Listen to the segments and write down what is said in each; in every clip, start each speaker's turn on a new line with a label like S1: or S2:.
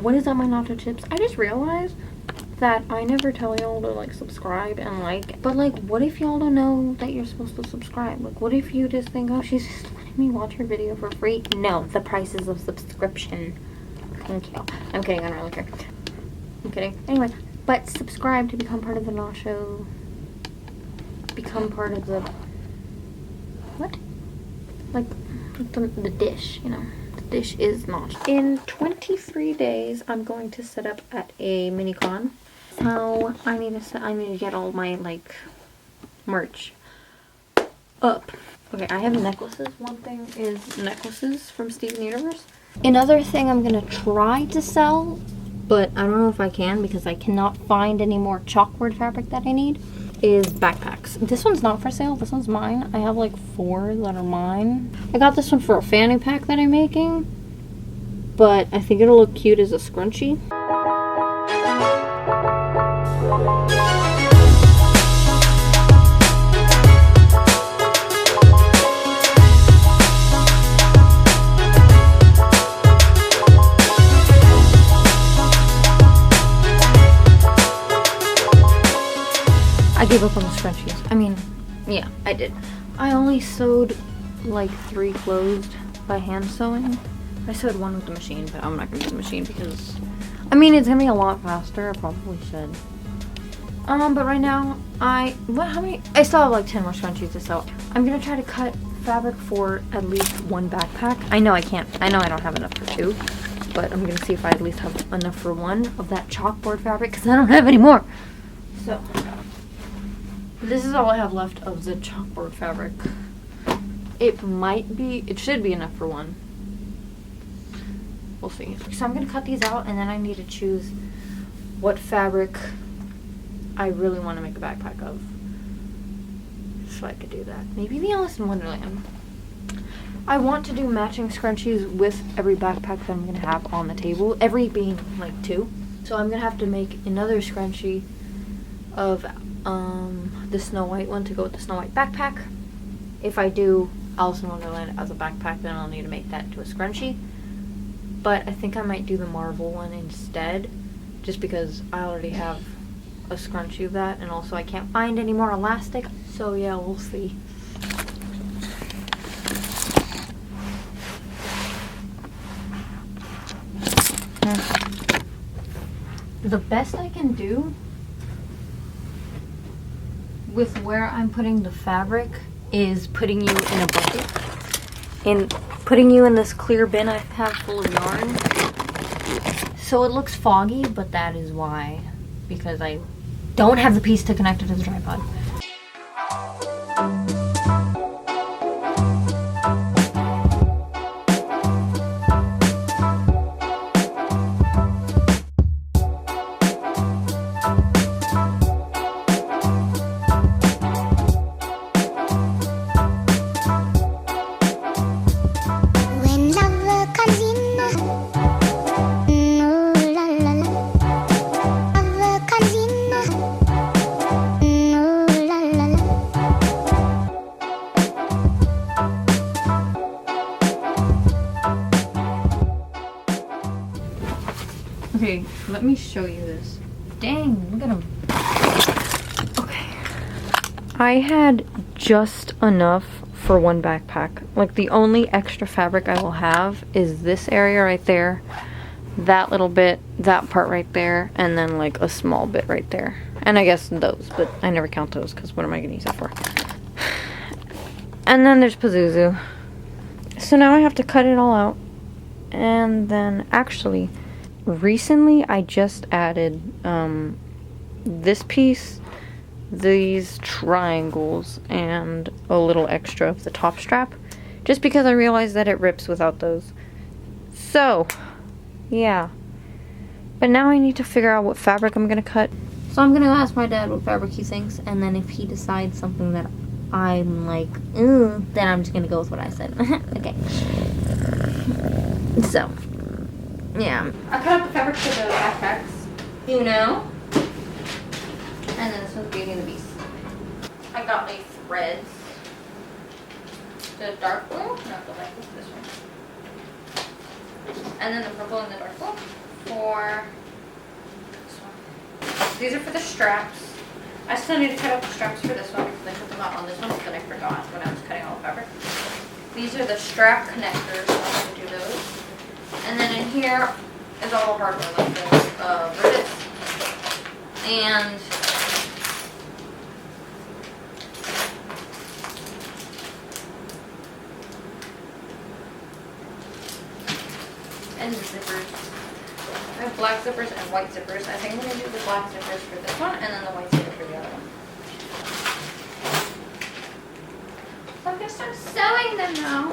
S1: what is up, my nacho chips? I just realized that I never tell y'all to like subscribe and like, but like what if y'all don't know that you're supposed to subscribe? Like what if you just think, oh, she's just letting me watch her video for free? No, the prices of subscription. Thank you. I'm kidding, I don't really care. I'm kidding. Anyway, but subscribe to become part of the nacho. Become part of the what? Like the dish, you know. The dish is not. In 23 days, I'm going to set up at a mini con. So I need to get all my like merch up. Okay, I have necklaces. One thing is necklaces from Steven Universe. Another thing I'm gonna try to sell, but I don't know if I can because I cannot find any more chalkboard fabric that I need, is backpacks. This one's not for sale. This one's mine. I have like 4 that are mine. I got this one for a fanny pack that I'm making, but I think it'll look cute as a scrunchie. I gave up on the scrunchies. I mean, yeah, I did. I only sewed like 3 closed by hand sewing. I sewed 1 with the machine, but I'm not gonna do the machine because, I mean, it's gonna be a lot faster. I probably should. But right now, how many? I still have like 10 more scrunchies to sew. I'm gonna try to cut fabric for at least 1 backpack. I know I can't. I know I don't have enough for 2, but I'm gonna see if I at least have enough for 1 of that chalkboard fabric because I don't have any more. So. This is all I have left of the chalkboard fabric. It should be enough for 1. We'll see. So I'm gonna cut these out and then I need to choose what fabric I really want to make a backpack of. So I could do that. Maybe the Alice in Wonderland. I want to do matching scrunchies with every backpack that I'm gonna have on the table. Every being like 2. So I'm gonna have to make another scrunchie of the Snow White one to go with the Snow White backpack. If I do Alice in Wonderland as a backpack, then I'll need to make that into a scrunchie. But I think I might do the Marvel one instead, just because I already have a scrunchie of that, and also I can't find any more elastic. So yeah, we'll see. The best I can do with where I'm putting the fabric is putting you in a bucket and putting you in this clear bin I have full of yarn. So it looks foggy, but that is why, because I don't have the piece to connect it to the tripod. Okay, let me show you this. Dang, look at him. Okay. I had just enough for 1 backpack. Like, the only extra fabric I will have is this area right there, that little bit, that part right there, and then like a small bit right there. And I guess those, but I never count those because what am I going to use that for? And then there's Pazuzu. So now I have to cut it all out. And then actually, recently I just added this piece, these triangles, and a little extra of the top strap, just because I realized that it rips without those. So yeah, but now I need to figure out what fabric I'm gonna cut. So I'm gonna ask my dad what fabric he thinks, and then if he decides something that I'm like, then I'm just gonna go with what I said. Okay. So yeah, I cut out the fabric for the backpacks, you know, and then this one's Beauty and the Beast. I got my threads, the dark blue, not the light blue, this one, and then the purple and the dark blue. for this one. These are for the straps. I still need to cut out the straps for this one because I put them out on this one, but then I forgot when I was cutting all the fabric. These are the strap connectors, so I'm going to do those. And then in here is all the hardware, like the rivets and the zippers. I have black zippers and white zippers. I think I'm going to do the black zippers for this one and then the white zipper for the other one. So I'm going to start sewing them now.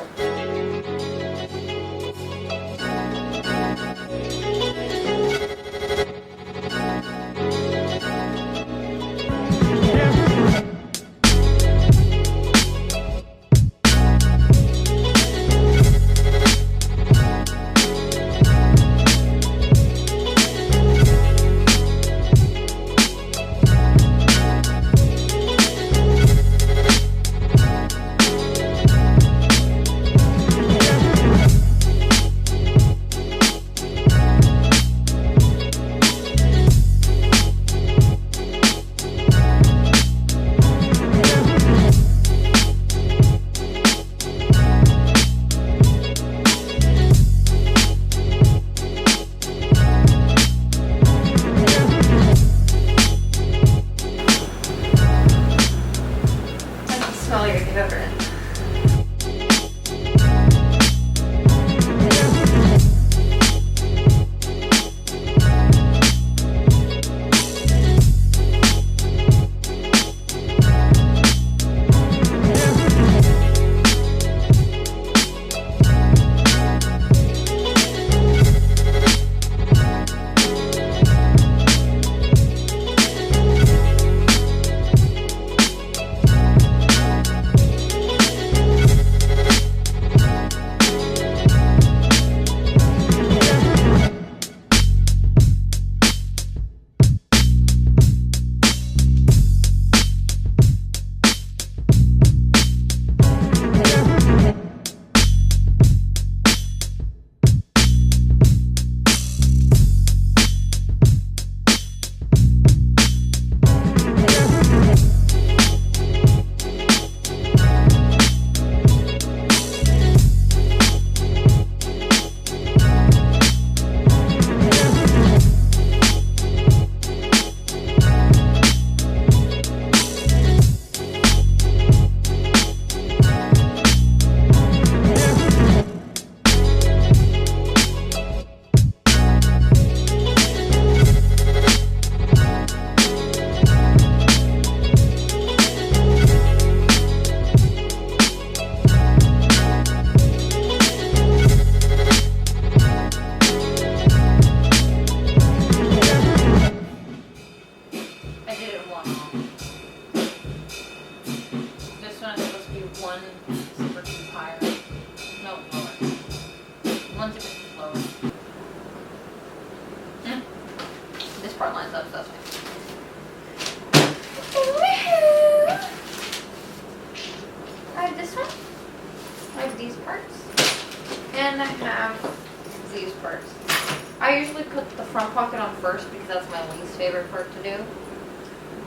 S2: I usually put the front pocket on first because that's my least favorite part to do.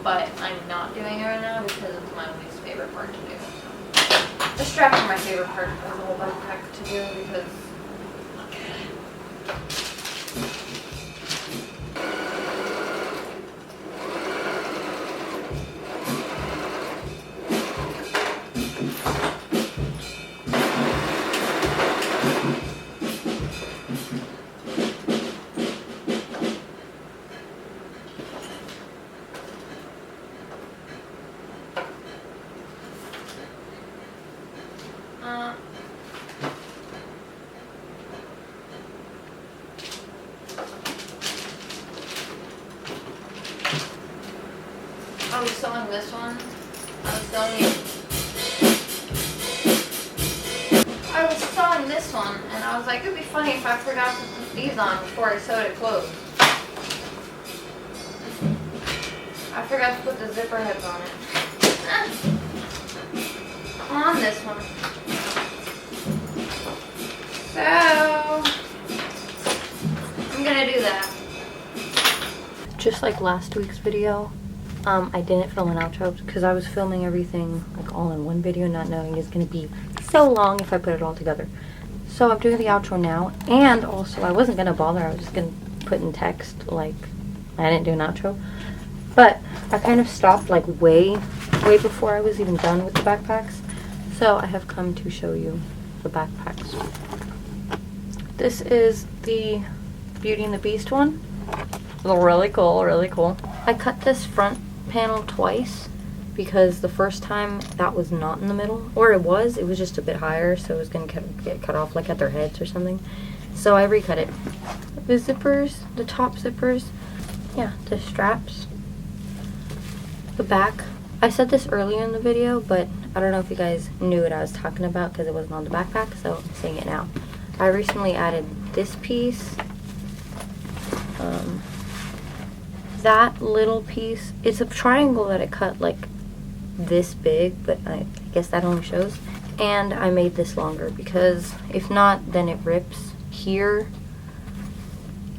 S2: But I'm not doing it right now because it's my least favorite part to do. So. The straps are my favorite part of the whole backpack to do because look at it. I was sewing this one. I was sewing this one, and I was like, it'd be funny if I forgot to put these on before I sewed it closed. I forgot to put the zipper heads on it. On this one. So I'm gonna do that.
S1: Just like last week's video, I didn't film an outro because I was filming everything like all in one video, not knowing it's gonna be so long if I put it all together. So I'm doing the outro now, and also I wasn't gonna bother. I was just gonna put in text like I didn't do an outro, but I kind of stopped like way before I was even done with the backpacks. So I have come to show you the backpacks. This is the Beauty and the Beast one. Really cool, really cool. I cut this front panel twice because the first time that was not in the middle, or it was just a bit higher, so it was gonna get cut off like at their heads or something. So I recut it. The zippers, the top zippers, yeah, the straps, the back. I said this earlier in the video, but I don't know if you guys knew what I was talking about because it wasn't on the backpack, so I'm saying it now. I recently added this piece. That little piece, it's a triangle that I cut like this big, but I guess that only shows. And I made this longer because if not, then it rips here,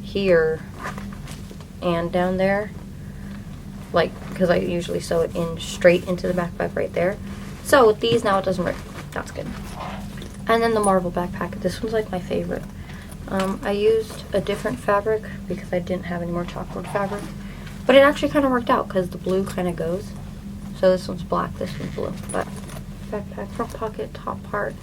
S1: here, and down there. Like, because I usually sew it in straight into the backpack right there. So with these now it doesn't rip. That's good. And then the Marvel backpack. This one's like my favorite. I used a different fabric because I didn't have any more chalkboard fabric. But it actually kind of worked out because the blue kind of goes. So this one's black, this one's blue. But backpack, front pocket, top part.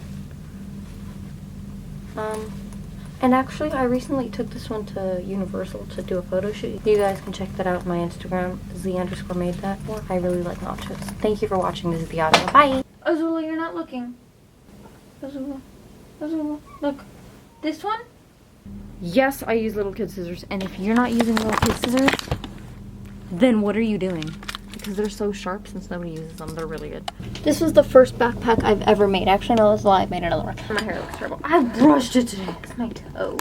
S1: And actually, I recently took this one to Universal to do a photo shoot. You guys can check that out on my Instagram, Z_made_that. I really like nachos. Thank you for watching. This is the audio. Bye! Azula, you're not looking. Azula. Azula. Look. This one? Yes, I use little kid scissors. And if you're not using little kid scissors, then what are you doing? Because they're so sharp since nobody uses them. They're really good. This was the first backpack I've ever made. Actually, no, that's a lie. I made another one. My hair looks terrible. I brushed it today. It's my toe.